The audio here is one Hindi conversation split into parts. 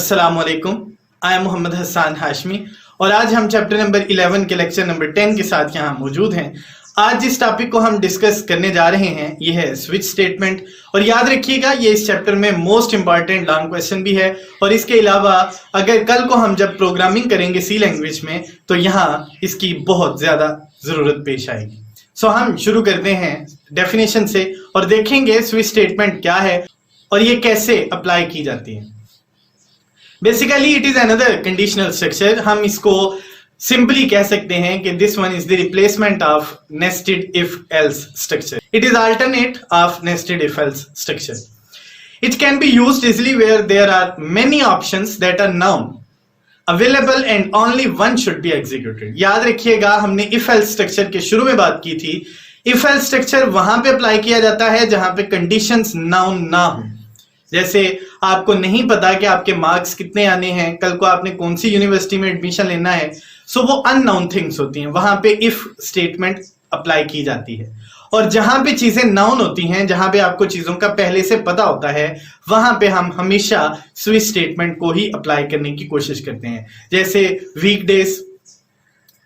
अस्सलामुअलैकुम, आई एम मोहम्मद हसन हाशमी और आज हम चैप्टर नंबर 11 के लेक्चर नंबर 10 के साथ यहाँ मौजूद हैं। आज जिस टॉपिक को हम डिस्कस करने जा रहे हैं ये है स्विच स्टेटमेंट। और याद रखिएगा ये इस चैप्टर में मोस्ट इंपॉर्टेंट लॉन्ग क्वेश्चन भी है और इसके अलावा अगर कल को हम जब प्रोग्रामिंग करेंगे सी लैंग्वेज में तो यहाँ इसकी बहुत ज़्यादा ज़रूरत पेश आएगी। सो हम शुरू करते हैं डेफिनेशन से और देखेंगे स्विच स्टेटमेंट क्या है और ये कैसे अप्लाई की जाती है। Basically it is another conditional structure. हम इसको सिंपली कह सकते हैं कि this one is the replacement of nested if else structure. It is alternate of nested if else structure. It can be used easily where there are many options that are known available and only one should be executed. याद रखिएगा हमने इफ एल्स स्ट्रक्चर के शुरू में बात की थी। इफ एल्स स्ट्रक्चर वहां पे अप्लाई किया जाता है जहां पे कंडीशंस नाउन ना हो। जैसे आपको नहीं पता कि आपके मार्क्स कितने आने हैं, कल को आपने कौन सी यूनिवर्सिटी में एडमिशन लेना है, सो वो अननाउन थिंग्स होती हैं, वहां पे इफ स्टेटमेंट अप्लाई की जाती है। और जहां पे चीजें नाउन होती हैं, जहां पे आपको चीजों का पहले से पता होता है, वहां पे हम हमेशा स्विच स्टेटमेंट को ही अप्लाई करने की कोशिश करते हैं। जैसे वीकडेज,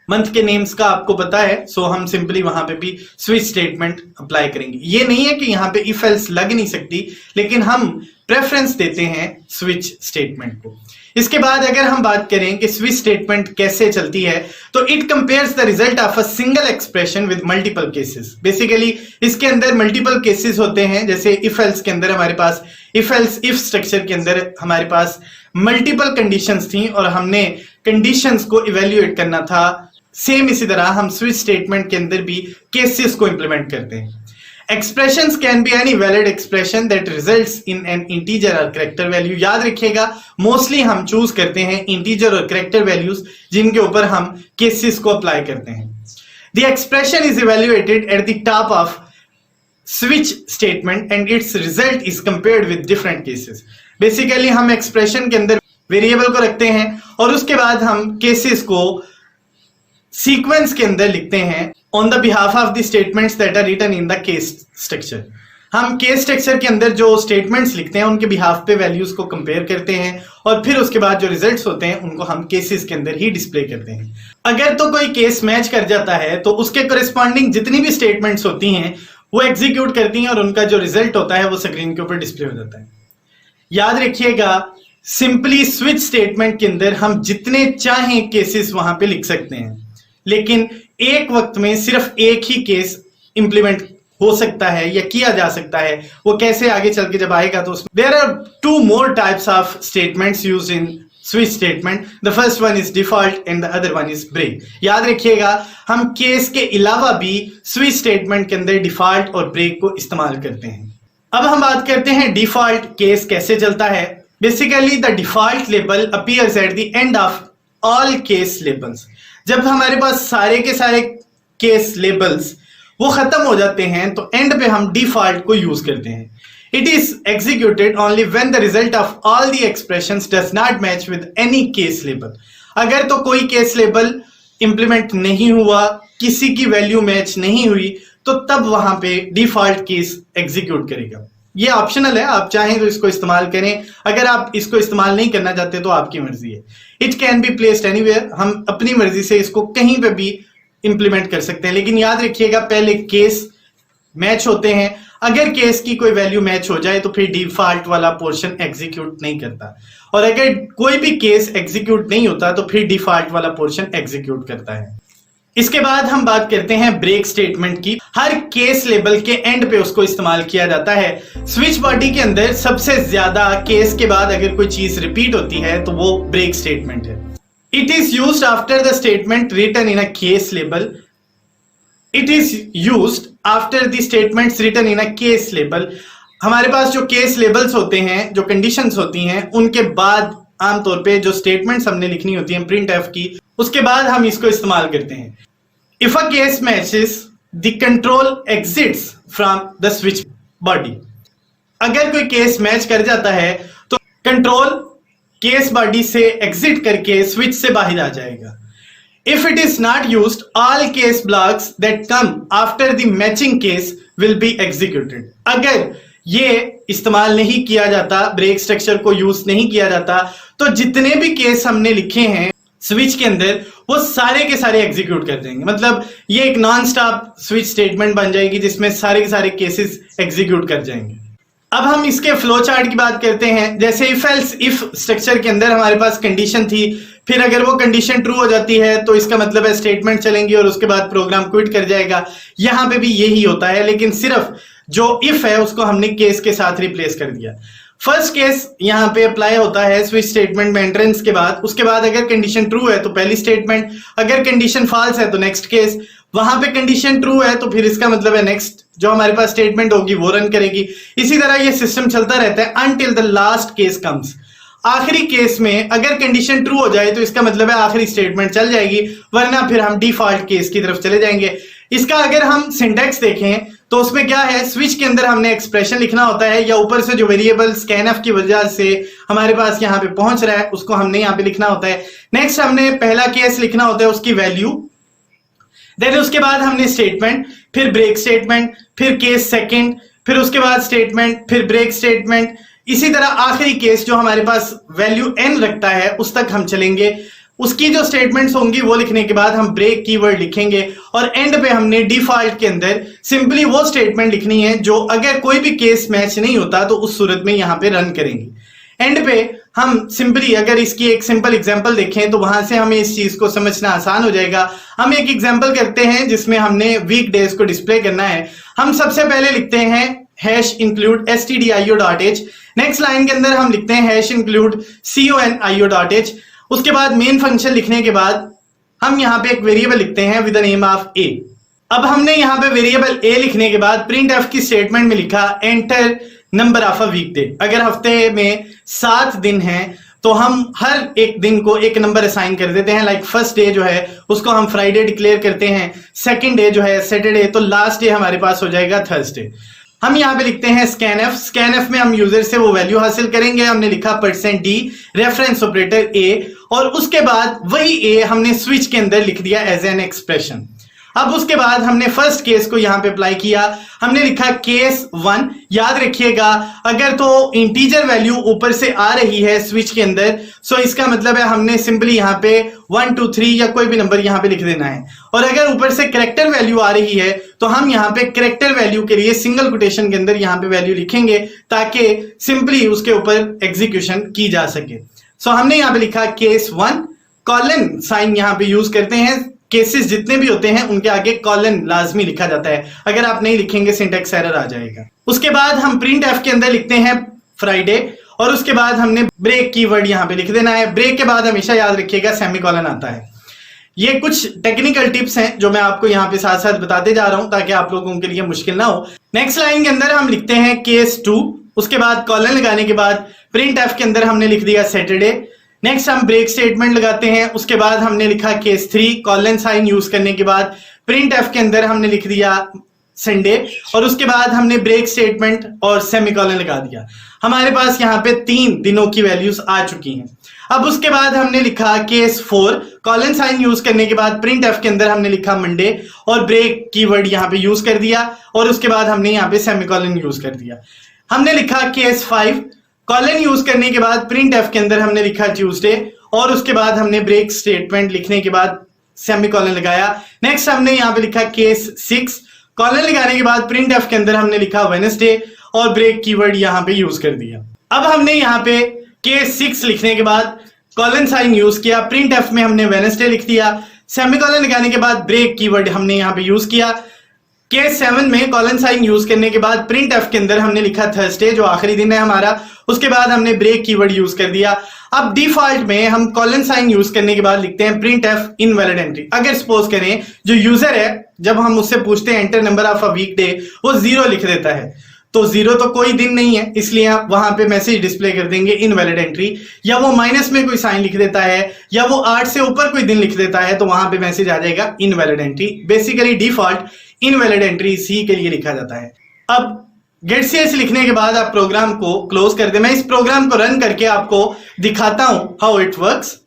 मंथ के नेम्स का आपको पता है, सो हम सिंपली वहां पे भी स्विच स्टेटमेंट अप्लाई करेंगे। ये नहीं है कि यहाँ पे इफ एल्स लग नहीं सकती, लेकिन हम प्रेफरेंस देते हैं स्विच स्टेटमेंट को। इसके बाद अगर हम बात करें कि स्विच स्टेटमेंट कैसे चलती है तो it compares the result of a single expression with multiple cases. Basically इसके अंदर मल्टीपल केसेस होते हैं। जैसे इफ एल्स के अंदर हमारे पास इफ एल्स इफ स्ट्रक्चर के अंदर हमारे पास मल्टीपल कंडीशंस थी और हमने कंडीशंस को इवेल्युएट करना था। सेम इसी तरह हम स्विच स्टेटमेंट के अंदर भी केसेस को इंप्लीमेंट करते हैं। Expressions can be any valid expression that results in an integer or character value। याद रखिएगा मोस्टली हम चूज करते हैं इंटीजर और कैरेक्टर वैल्यूज जिनके ऊपर हम केसेस को अप्लाई करते हैं। The expression is evaluated at the top of switch statement and its result is compared with different cases। Basically हम एक्सप्रेशन के अंदर वेरिएबल को रखते हैं और उसके बाद हम केसेस को सीक्वेंस के अंदर लिखते हैं on the behalf of the statements that are written in the case structure. हम केस स्ट्रक्चर के अंदर जो स्टेटमेंट्स लिखते हैं उनके बिहाफ पे वैल्यूज को कंपेयर करते हैं और फिर उसके बाद जो रिजल्ट्स होते हैं उनको हम केसेस के अंदर ही डिस्प्ले करते हैं। अगर तो कोई केस मैच कर जाता है तो उसके कोरिस्पॉन्डिंग जितनी भी स्टेटमेंट्स होती हैं वो एग्जीक्यूट करती हैं और उनका जो रिजल्ट होता है वो स्क्रीन के ऊपर डिस्प्ले हो जाता है। याद रखिएगा सिंपली स्विच स्टेटमेंट के अंदर हम जितने चाहें केसेस वहां पे लिख सकते हैं, लेकिन एक वक्त में सिर्फ एक ही केस इंप्लीमेंट हो सकता है या किया जा सकता है। वो कैसे आगे चल के जब आएगा तो उसमें there are two more types of statements used in switch statement. The first one is default and the other one is break. याद रखिएगा हम केस के अलावा भी स्विच स्टेटमेंट के अंदर डिफॉल्ट और ब्रेक को इस्तेमाल करते हैं। अब हम बात करते हैं डिफॉल्ट केस कैसे चलता है। Basically the default label appears at the end of all case labels. जब हमारे पास सारे के सारे केस लेबल्स वो खत्म हो जाते हैं तो एंड पे हम डिफॉल्ट को यूज करते हैं। It is executed only when the result of all the expressions does not match with any case label. अगर तो कोई केस लेबल इंप्लीमेंट नहीं हुआ, किसी की वैल्यू मैच नहीं हुई, तो तब वहां पे डिफॉल्ट केस एग्जीक्यूट करेगा। ये ऑप्शनल है, आप चाहें तो इसको इस्तेमाल करें, अगर आप इसको इस्तेमाल नहीं करना चाहते तो आपकी मर्जी है। It can be placed anywhere, हम अपनी मर्जी से इसको कहीं पे भी इंप्लीमेंट कर सकते हैं, लेकिन याद रखिएगा पहले केस मैच होते हैं। अगर केस की कोई वैल्यू मैच हो जाए तो फिर डिफॉल्ट वाला पोर्शन एग्जीक्यूट नहीं करता, और अगर कोई भी केस एग्जीक्यूट नहीं होता तो फिर डिफॉल्ट वाला पोर्शन एग्जीक्यूट करता है। इसके बाद हम बात करते हैं ब्रेक स्टेटमेंट की। हर केस लेबल के एंड पे उसको इस्तेमाल किया जाता है। स्विच बॉडी के अंदर सबसे ज्यादा केस के बाद अगर कोई चीज रिपीट होती है तो वो ब्रेक स्टेटमेंट है। It is used after the statement written in a case label. It is used after the statements written in a case label. हमारे पास जो केस लेबल्स होते हैं, जो कंडीशंस होती हैं, उनके बाद आमतौर पे जो स्टेटमेंट्स हमने लिखनी होती हैं प्रिंट एफ की, उसके बाद हम इसको इस्तेमाल करते हैं। If a case matches the control exits from the switch body. अगर कोई केस मैच कर जाता है तो कंट्रोल केस बॉडी से एग्जिट करके स्विच से बाहर आ जाएगा। If it is not used all case blocks that come after the matching case will be executed. अगर ये इस्तेमाल नहीं किया जाता, ब्रेक स्ट्रक्चर को यूज नहीं किया जाता, तो जितने भी केस हमने लिखे हैं स्विच के अंदर वो सारे के सारे एग्जीक्यूट कर देंगे। मतलब ये एक नॉन स्टॉप स्विच स्टेटमेंट बन जाएगी जिसमें सारे के सारे केसेस एग्जीक्यूट कर जाएंगे। अब हम इसके फ्लो चार्ट की बात करते हैं। जैसे इफ एल्स इफ स्ट्रक्चर के अंदर हमारे पास कंडीशन थी, फिर अगर वो कंडीशन ट्रू हो जाती है तो इसका मतलब है स्टेटमेंट चलेंगी और उसके बाद प्रोग्राम क्विट कर जाएगा। यहां पे भी यही होता है, लेकिन सिर्फ जो इफ है उसको हमने केस के साथ रिप्लेस कर दिया। फर्स्ट केस यहां पे अप्लाई होता है स्विच स्टेटमेंट में एंट्रेंस के बाद। उसके बाद अगर कंडीशन ट्रू है तो पहली स्टेटमेंट, अगर कंडीशन फॉल्स है तो नेक्स्ट केस। वहां पे कंडीशन ट्रू है तो फिर इसका मतलब है नेक्स्ट जो हमारे पास स्टेटमेंट होगी वो रन करेगी। इसी तरह ये सिस्टम चलता रहता है until the last case comes. आखिरी केस में अगर कंडीशन ट्रू हो जाए तो इसका मतलब है आखिरी स्टेटमेंट चल जाएगी, वरना फिर हम डिफॉल्ट केस की तरफ चले जाएंगे। इसका अगर हम सिंटैक्स देखें तो उसमें क्या है, स्विच के अंदर हमने एक्सप्रेशन लिखना होता है या ऊपर से जो वेरिएबल स्कैनफ की वजह से हमारे पास यहाँ पे पहुंच रहा है उसको हमने यहाँ पे लिखना होता है। नेक्स्ट हमने पहला केस लिखना होता है उसकी वैल्यू, देन उसके बाद हमने स्टेटमेंट, फिर ब्रेक स्टेटमेंट, फिर केस सेकंड, फिर उसके बाद स्टेटमेंट, फिर ब्रेक स्टेटमेंट। इसी तरह आखिरी केस जो हमारे पास वैल्यू n रखता है उस तक हम चलेंगे। उसकी जो स्टेटमेंट्स होंगी वो लिखने के बाद हम ब्रेक कीवर्ड लिखेंगे और एंड पे हमने डिफॉल्ट के अंदर सिंपली वो स्टेटमेंट लिखनी है जो अगर कोई भी केस मैच नहीं होता तो उस सूरत में यहां पे रन करेंगे। एंड पे हम सिंपली अगर इसकी एक सिंपल एग्जांपल देखें तो वहां से हमें इस चीज को समझना आसान हो जाएगा। हम एक एग्जांपल करते हैं जिसमें हमने वीक डेज को डिस्प्ले करना है। हम सबसे पहले लिखते हैं hash include stdio.h। Next line के अंदर हम लिखते हैं हैश इंक्लूड conio.h। उसके बाद मेन फंक्शन लिखने के बाद हम यहां पे एक वेरिएबल लिखते हैं with the name of a। अब हमने यहां पे वेरिएबल a लिखने के बाद प्रिंट एफ की स्टेटमेंट में लिखा एंटर नंबर ऑफ अ वीकडे। अगर हफ्ते में 7 दिन हैं तो हम हर एक दिन को एक नंबर असाइन कर देते हैं। लाइक फर्स्ट डे जो है उसको हम फ्राइडे डिक्लेयर करते हैं, सेकंड डे जो है सैटरडे, तो लास्ट डे हमारे पास हो जाएगा थर्सडे। हम यहां पे लिखते हैं स्कैनफ। स्कैनफ में हम यूजर से वो वैल्यू हासिल करेंगे। हमने लिखा %d रेफरेंस ऑपरेटर a और उसके बाद वही a हमने स्विच के अंदर लिख दिया एज एन एक्सप्रेशन। अब उसके बाद हमने फर्स्ट केस को यहां पे अप्लाई किया। हमने लिखा केस 1। याद रखिएगा अगर तो इंटीजर वैल्यू ऊपर से आ रही है स्विच के अंदर सो इसका मतलब है हमने सिंपली यहां पे 1 2 3 या कोई भी नंबर यहां पे लिख देना है। और अगर ऊपर से कैरेक्टर वैल्यू आ रही है तो हम यहां पे कैरेक्टर वैल्यू के लिए सिंगल कोटेशन के अंदर यहां पे वैल्यू लिखेंगे ताकि सिंपली उसके ऊपर एग्जीक्यूशन की जा सके। सो हमने यहां पे लिखा केस 1, कॉलन साइन यहां पे यूज करते हैं। केसेस जितने भी होते हैं उनके आगे कॉलन लाजमी लिखा जाता है, अगर आप नहीं लिखेंगे सिंटैक्स एरर आ जाएगा। उसके बाद हम प्रिंट एफ के अंदर लिखते हैं फ्राइडे और उसके बाद हमने ब्रेक कीवर्ड यहां पे लिख देना है। ब्रेक के बाद हमेशा याद रखिएगा सेमीकोलन आता है। ये कुछ टेक्निकल टिप्स हैं जो मैं आपको यहाँ पे साथ साथ बताते जा रहा हूं ताकि आप लोगों के लिए मुश्किल ना हो। नेक्स्ट लाइन के अंदर हम लिखते हैं केस 2, उसके बाद कॉलन लगाने के बाद प्रिंट एफ के अंदर हमने लिख दिया सैटरडे। नेक्स्ट हम ब्रेक स्टेटमेंट लगाते हैं। उसके बाद हमने लिखा केस 3, कॉलन साइन यूज करने के बाद प्रिंट एफ के अंदर हमने लिख दिया संडे और उसके बाद हमने ब्रेक स्टेटमेंट और सेमीकोलन लगा दिया। हमारे पास यहाँ पे 3 दिनों की वैल्यूज आ चुकी हैं। अब उसके बाद हमने लिखा केस 4, कॉलन साइन यूज करने के बाद प्रिंट एफ के अंदर हमने लिखा मंडे और ब्रेक कीवर्ड यहाँ पे यूज कर दिया और उसके बाद हमने यहाँ पे सेमीकोलन यूज कर दिया। हमने लिखा केस 5, कॉलन यूज करने के बाद प्रिंट एफ के अंदर हमने लिखा ट्यूसडे और उसके बाद हमने ब्रेक स्टेटमेंट लिखने के बाद सेमीकोलन लगाया। नेक्स्ट हमने यहाँ पे लिखा केस 6, कॉलन लगाने के बाद प्रिंट एफ के अंदर हमने लिखा वेडनेसडे और ब्रेक कीवर्ड यहाँ पे यूज कर दिया। अब हमने यहाँ पे केस 6 लिखने के बाद कॉलन साइन यूज किया, प्रिंट एफ में हमने वेडनेसडे लिख दिया, सेमीकोलन लगाने के बाद ब्रेक कीवर्ड हमने यहाँ पे यूज किया। केस 7 में कॉलन साइन यूज करने के बाद प्रिंट एफ के अंदर हमने लिखा थर्सडे जो आखिरी दिन है हमारा, उसके बाद हमने ब्रेक कीवर्ड यूज कर दिया। अब डिफॉल्ट में हम कॉलन साइन यूज करने के बाद लिखते हैं प्रिंट एफ इनवैलिड एंट्री। अगर सपोज करें जो यूजर है जब हम उससे पूछते हैं एंटर नंबर ऑफ अ वीकडे वो 0 लिख देता है, तो 0 तो कोई दिन नहीं है इसलिए आप वहां पे मैसेज डिस्प्ले कर देंगे इनवैलिड एंट्री। या वो माइनस में कोई साइन लिख देता है या वो 8 से ऊपर कोई दिन लिख देता है तो वहां पे मैसेज आ जाएगा invalid entry. Basically default invalid entry C के लिए लिखा जाता है। अब गेट सीएस लिखने के बाद आप प्रोग्राम को क्लोज कर दे। मैं इस प्रोग्राम को रन करके आपको दिखाता हूं हाउ इट वर्क्स।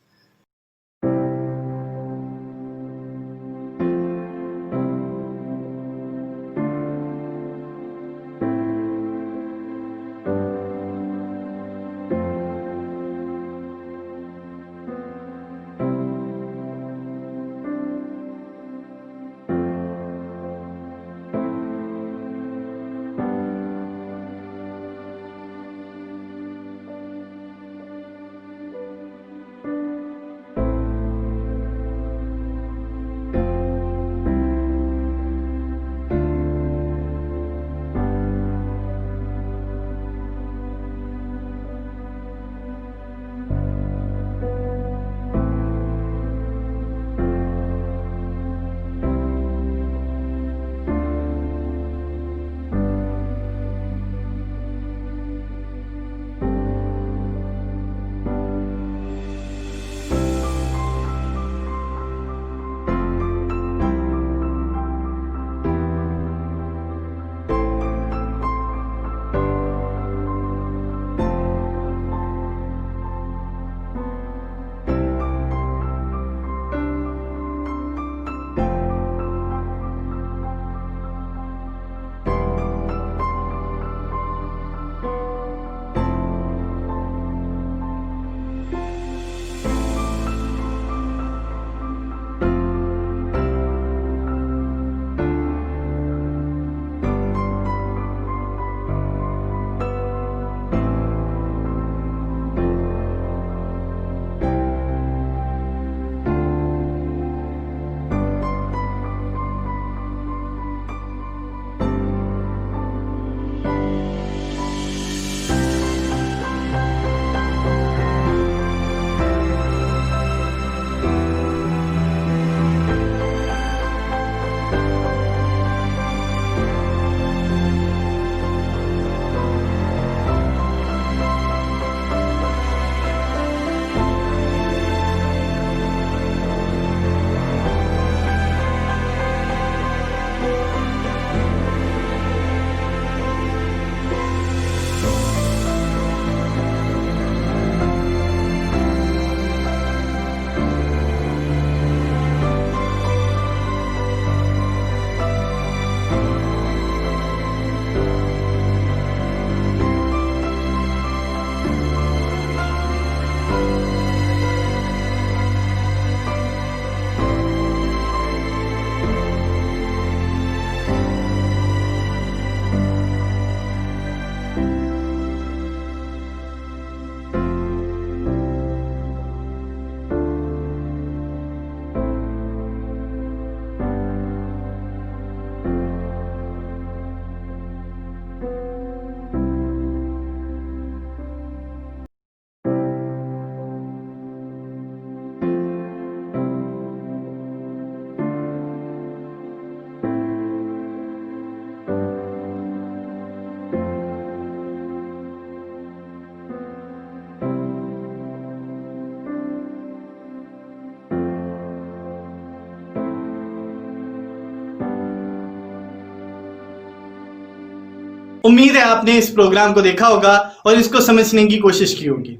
उम्मीद है आपने इस प्रोग्राम को देखा होगा और इसको समझने की कोशिश की होगी।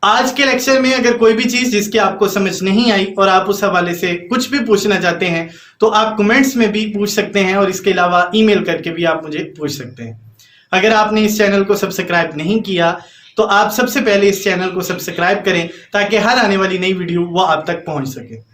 आज के लेक्चर में अगर कोई भी चीज जिसकी आपको समझ नहीं आई और आप उस हवाले से कुछ भी पूछना चाहते हैं तो आप कमेंट्स में भी पूछ सकते हैं और इसके अलावा ईमेल करके भी आप मुझे पूछ सकते हैं। अगर आपने इस चैनल को सब्सक्राइब नहीं किया तो आप सबसे पहले इस चैनल को सब्सक्राइब करें ताकि हर आने वाली नई वीडियो वो आप तक पहुंच सके।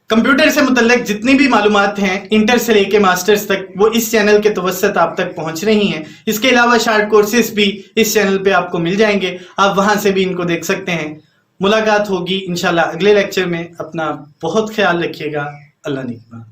कंप्यूटर से मुतल्लिक जितनी भी मालूमात हैं इंटर से लेके मास्टर्स तक वो इस चैनल के तवस्सत आप तक पहुंच रही हैं। इसके अलावा शार्ट कोर्सेज भी इस चैनल पे आपको मिल जाएंगे, आप वहां से भी इनको देख सकते हैं। मुलाकात होगी इंशाल्लाह अगले लेक्चर में। अपना बहुत ख्याल रखिएगा। अल्लाह निगहबान।